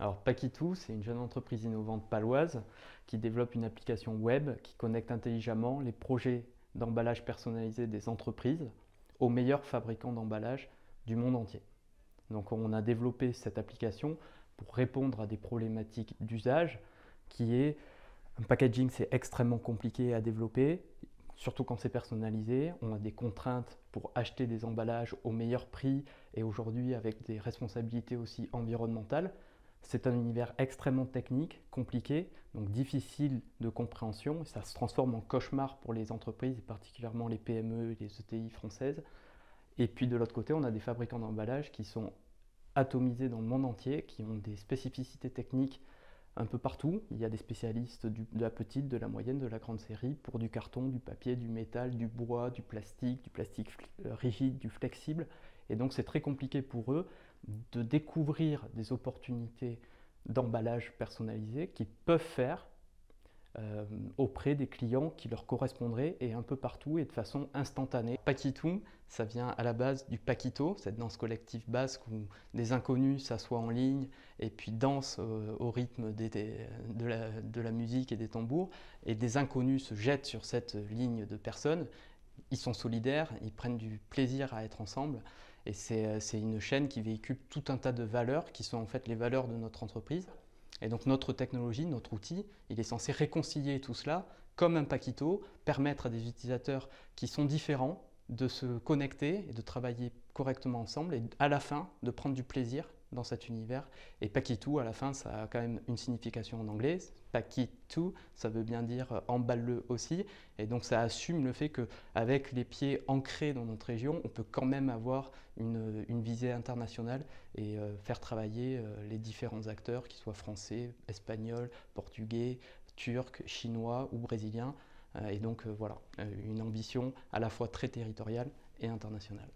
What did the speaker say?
Alors Paquitou, c'est une jeune entreprise innovante paloise qui développe une application web qui connecte intelligemment les projets d'emballage personnalisé des entreprises aux meilleurs fabricants d'emballage du monde entier. Donc on a développé cette application pour répondre à des problématiques d'usage qui est un packaging, c'est extrêmement compliqué à développer, surtout quand c'est personnalisé. On a des contraintes pour acheter des emballages au meilleur prix et aujourd'hui avec des responsabilités aussi environnementales. C'est un univers extrêmement technique, compliqué, donc difficile de compréhension. Ça se transforme en cauchemar pour les entreprises, et particulièrement les PME et les ETI françaises. Et puis de l'autre côté, on a des fabricants d'emballages qui sont atomisés dans le monde entier, qui ont des spécificités techniques un peu partout. Il y a des spécialistes de la petite, de la moyenne, de la grande série pour du carton, du papier, du métal, du bois, du plastique rigide, du flexible. Et donc c'est très compliqué pour eux de découvrir des opportunités d'emballage personnalisé qu'ils peuvent faire auprès des clients qui leur correspondraient et un peu partout et de façon instantanée. Paquitou, ça vient à la base du Paquito, cette danse collective basque où des inconnus s'assoient en ligne et puis dansent au rythme de la musique et des tambours, et des inconnus se jettent sur cette ligne de personnes. Ils sont solidaires, ils prennent du plaisir à être ensemble, et c'est une chaîne qui véhicule tout un tas de valeurs qui sont en fait les valeurs de notre entreprise. Et donc notre technologie, notre outil, il est censé réconcilier tout cela comme un Paquito, permettre à des utilisateurs qui sont différents de se connecter et de travailler correctement ensemble et à la fin de prendre du plaisir dans cet univers. Et Paquitou, à la fin, ça a quand même une signification en anglais. Paquitou, ça veut bien dire emballe-le aussi. Et donc ça assume le fait qu'avec les pieds ancrés dans notre région, on peut quand même avoir une visée internationale et faire travailler les différents acteurs, qu'ils soient français, espagnols, portugais, turcs, chinois ou brésiliens. Et donc voilà, une ambition à la fois très territoriale et internationale.